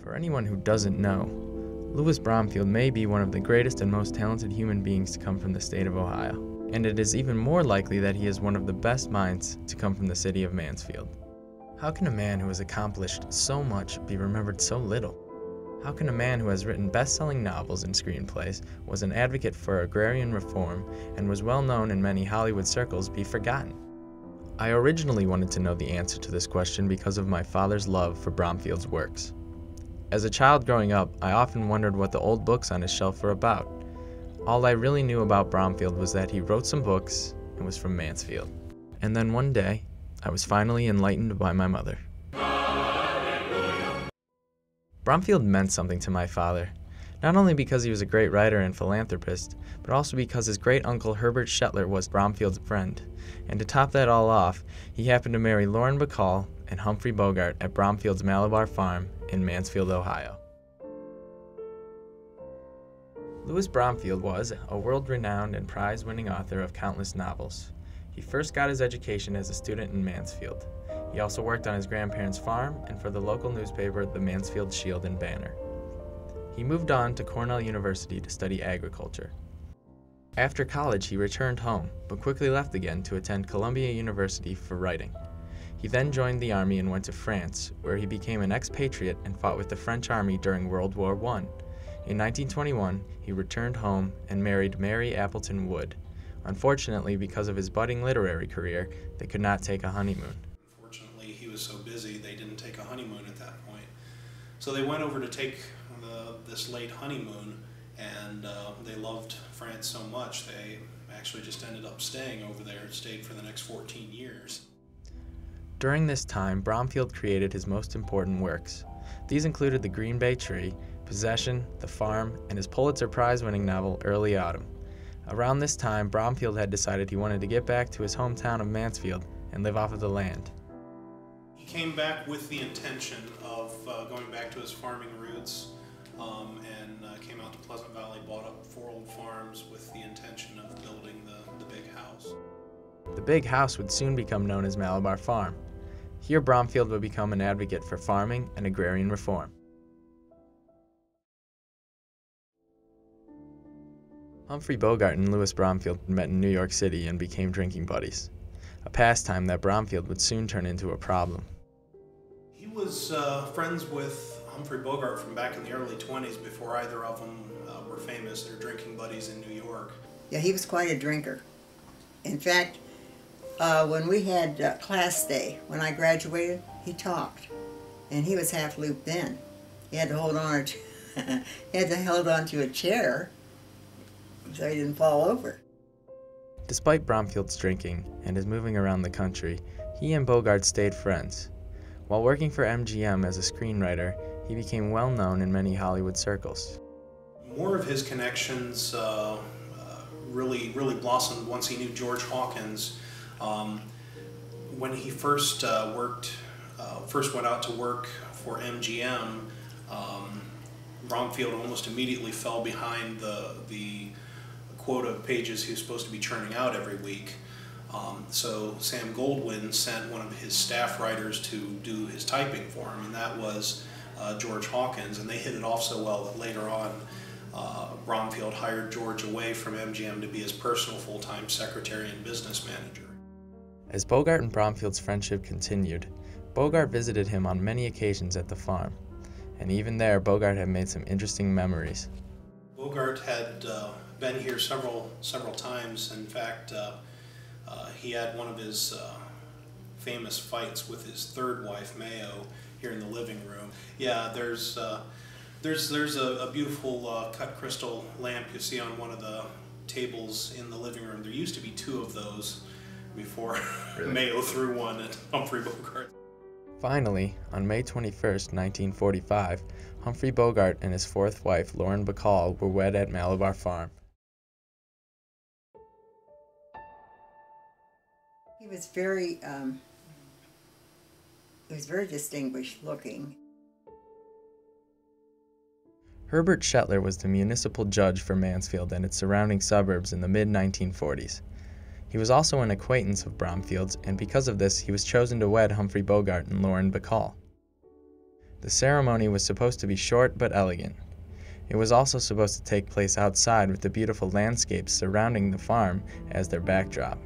For anyone who doesn't know, Louis Bromfield may be one of the greatest and most talented human beings to come from the state of Ohio, and it is even more likely that he is one of the best minds to come from the city of Mansfield. How can a man who has accomplished so much be remembered so little? How can a man who has written best-selling novels and screenplays, was an advocate for agrarian reform, and was well known in many Hollywood circles be forgotten? I originally wanted to know the answer to this question because of my father's love for Bromfield's works. As a child growing up, I often wondered what the old books on his shelf were about. All I really knew about Bromfield was that he wrote some books and was from Mansfield. And then one day, I was finally enlightened by my mother. Bromfield meant something to my father, not only because he was a great writer and philanthropist, but also because his great-uncle Herbert Shetler was Bromfield's friend. And to top that all off, he happened to marry Lauren Bacall and Humphrey Bogart at Bromfield's Malabar Farm in Mansfield, Ohio. Louis Bromfield was a world-renowned and prize-winning author of countless novels. He first got his education as a student in Mansfield. He also worked on his grandparents' farm and for the local newspaper, the Mansfield Shield and Banner. He moved on to Cornell University to study agriculture. After college, he returned home, but quickly left again to attend Columbia University for writing. He then joined the army and went to France, where he became an expatriate and fought with the French army during World War I. In 1921, he returned home and married Mary Appleton Wood. Unfortunately, because of his budding literary career, they could not take a honeymoon. Unfortunately, he was so busy, they didn't take a honeymoon at that point. So they went over to take this late honeymoon, and they loved France so much, they actually just ended up staying over there and stayed for the next 14 years. During this time, Bromfield created his most important works. These included The Green Bay Tree, Possession, The Farm, and his Pulitzer Prize-winning novel, Early Autumn. Around this time, Bromfield had decided he wanted to get back to his hometown of Mansfield and live off of the land. He came back with the intention of going back to his farming roots, and came out to Pleasant Valley, bought up 4 old farms with the intention of building the big house. The big house would soon become known as Malabar Farm. Here, Bromfield would become an advocate for farming and agrarian reform. Humphrey Bogart and Louis Bromfield met in New York City and became drinking buddies, a pastime that Bromfield would soon turn into a problem. He was friends with Humphrey Bogart from back in the early 20s before either of them were famous. They were drinking buddies in New York. Yeah, he was quite a drinker. In fact, when we had class day, when I graduated, he talked, and he was half looped in. He had to hold on to a chair so he didn't fall over. Despite Bromfield's drinking and his moving around the country, he and Bogart stayed friends. While working for MGM as a screenwriter, he became well known in many Hollywood circles. More of his connections really blossomed once he knew George Hawkins. When he first went out to work for MGM, Bromfield almost immediately fell behind the quota of pages he was supposed to be churning out every week. So Sam Goldwyn sent one of his staff writers to do his typing for him, and that was George Hawkins, and they hit it off so well that later on Bromfield hired George away from MGM to be his personal full-time secretary and business manager. As Bogart and Bromfield's friendship continued, Bogart visited him on many occasions at the farm, and even there Bogart had made some interesting memories. Bogart had been here several times. In fact, he had one of his famous fights with his third wife, Mayo, here in the living room. Yeah, there's a beautiful cut crystal lamp you see on one of the tables in the living room. There used to be 2 of those before really? Mayo threw one at Humphrey Bogart. Finally, on May 21st, 1945, Humphrey Bogart and his 4th wife, Lauren Bacall, were wed at Malabar Farm. He was very distinguished looking. Herbert Shetler was the municipal judge for Mansfield and its surrounding suburbs in the mid-1940s. He was also an acquaintance of Bromfield's, and because of this, he was chosen to wed Humphrey Bogart and Lauren Bacall. The ceremony was supposed to be short but elegant. It was also supposed to take place outside with the beautiful landscapes surrounding the farm as their backdrop.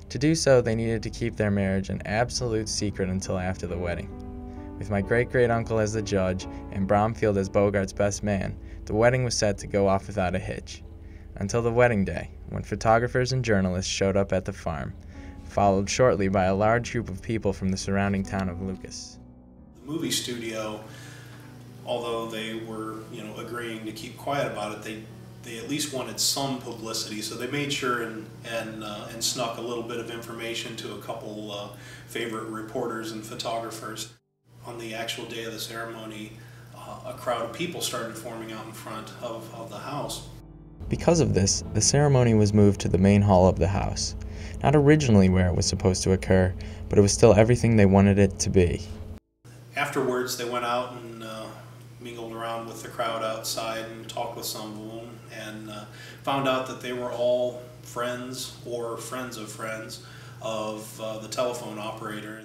To do so, they needed to keep their marriage an absolute secret until after the wedding. With my great-great-uncle as the judge and Bromfield as Bogart's best man, the wedding was set to go off without a hitch. Until the wedding day, when photographers and journalists showed up at the farm, followed shortly by a large group of people from the surrounding town of Lucas. The movie studio, although they were, agreeing to keep quiet about it, they at least wanted some publicity, so they made sure and snuck a little bit of information to a couple favorite reporters and photographers. On the actual day of the ceremony, a crowd of people started forming out in front of the house. Because of this, the ceremony was moved to the main hall of the house. Not originally where it was supposed to occur, but it was still everything they wanted it to be. Afterwards, they went out and mingled around with the crowd outside and talked with some of them, and found out that they were all friends or friends of the telephone operator.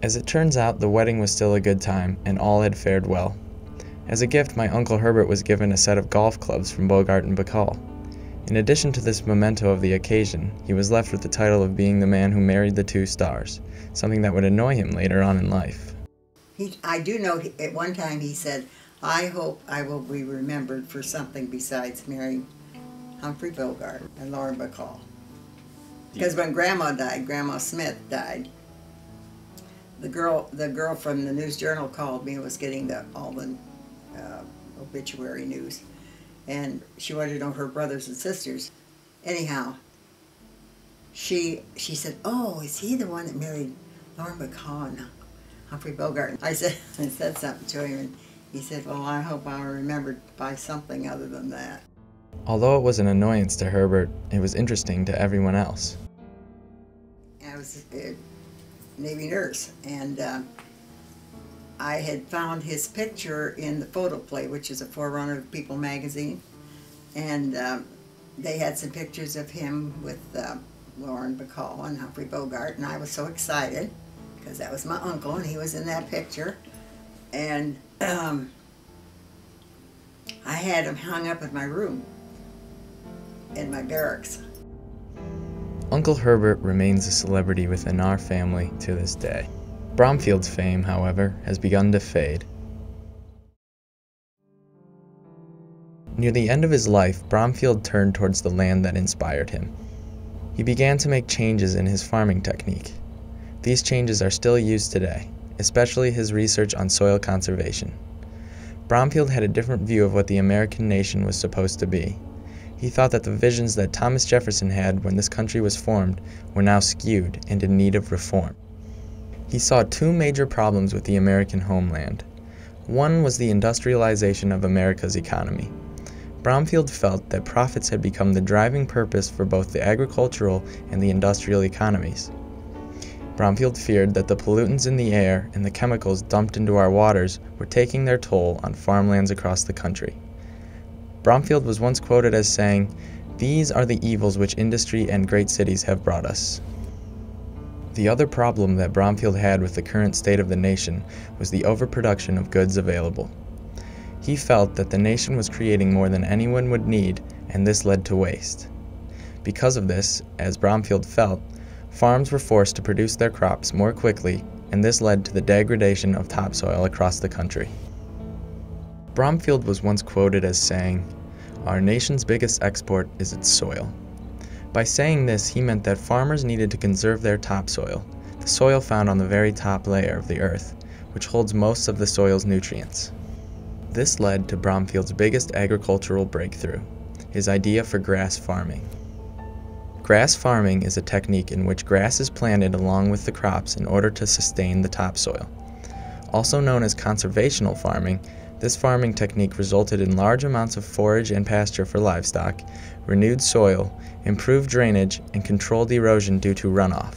As it turns out, the wedding was still a good time, and all had fared well. As a gift, my Uncle Herbert was given a set of golf clubs from Bogart and Bacall. In addition to this memento of the occasion, he was left with the title of being the man who married the two stars, something that would annoy him later on in life. I do know at one time he said, "I hope I will be remembered for something besides marrying Humphrey Bogart and Laura Bacall." Because when Grandma died, Grandma Smith died, the girl from the News Journal called me and was getting all the obituary news, and she wanted to know her brothers and sisters. Anyhow, she said, "Oh, is he the one that married Laura Bacall and Humphrey Bogart?" I said something to him, and he said, "Well, I hope I'm remembered by something other than that." Although it was an annoyance to Herbert, it was interesting to everyone else. I was a Navy nurse, and I had found his picture in the photoplay, which is a forerunner of People magazine, and they had some pictures of him with Lauren Bacall and Humphrey Bogart, and I was so excited because that was my uncle and he was in that picture, and I had him hung up in my room in my barracks. Uncle Herbert remains a celebrity within our family to this day. Bromfield's fame, however, has begun to fade. Near the end of his life, Bromfield turned towards the land that inspired him. He began to make changes in his farming technique. These changes are still used today, especially his research on soil conservation. Bromfield had a different view of what the American nation was supposed to be. He thought that the visions that Thomas Jefferson had when this country was formed were now skewed and in need of reform. He saw two major problems with the American homeland. One was the industrialization of America's economy. Bromfield felt that profits had become the driving purpose for both the agricultural and the industrial economies. Bromfield feared that the pollutants in the air and the chemicals dumped into our waters were taking their toll on farmlands across the country. Bromfield was once quoted as saying, "These are the evils which industry and great cities have brought us." The other problem that Bromfield had with the current state of the nation was the overproduction of goods available. He felt that the nation was creating more than anyone would need, and this led to waste. Because of this, as Bromfield felt, farms were forced to produce their crops more quickly, and this led to the degradation of topsoil across the country. Bromfield was once quoted as saying, "Our nation's biggest export is its soil." By saying this, he meant that farmers needed to conserve their topsoil, the soil found on the very top layer of the earth, which holds most of the soil's nutrients. This led to Bromfield's biggest agricultural breakthrough, his idea for grass farming. Grass farming is a technique in which grass is planted along with the crops in order to sustain the topsoil. Also known as conservational farming, this farming technique resulted in large amounts of forage and pasture for livestock, renewed soil, improved drainage, and controlled erosion due to runoff.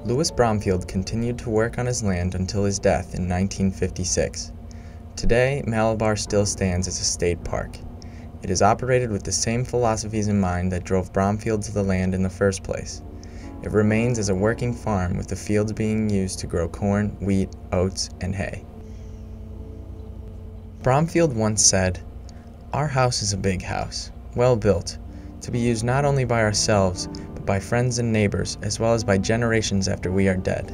Louis Bromfield continued to work on his land until his death in 1956. Today, Malabar still stands as a state park. It is operated with the same philosophies in mind that drove Bromfield to the land in the first place. It remains as a working farm with the fields being used to grow corn, wheat, oats, and hay. Bromfield once said, "Our house is a big house, well built, to be used not only by ourselves, but by friends and neighbors, as well as by generations after we are dead."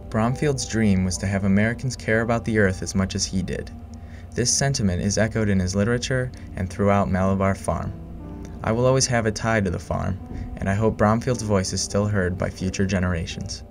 Bromfield's dream was to have Americans care about the earth as much as he did. This sentiment is echoed in his literature and throughout Malabar Farm. I will always have a tie to the farm, and I hope Bromfield's voice is still heard by future generations.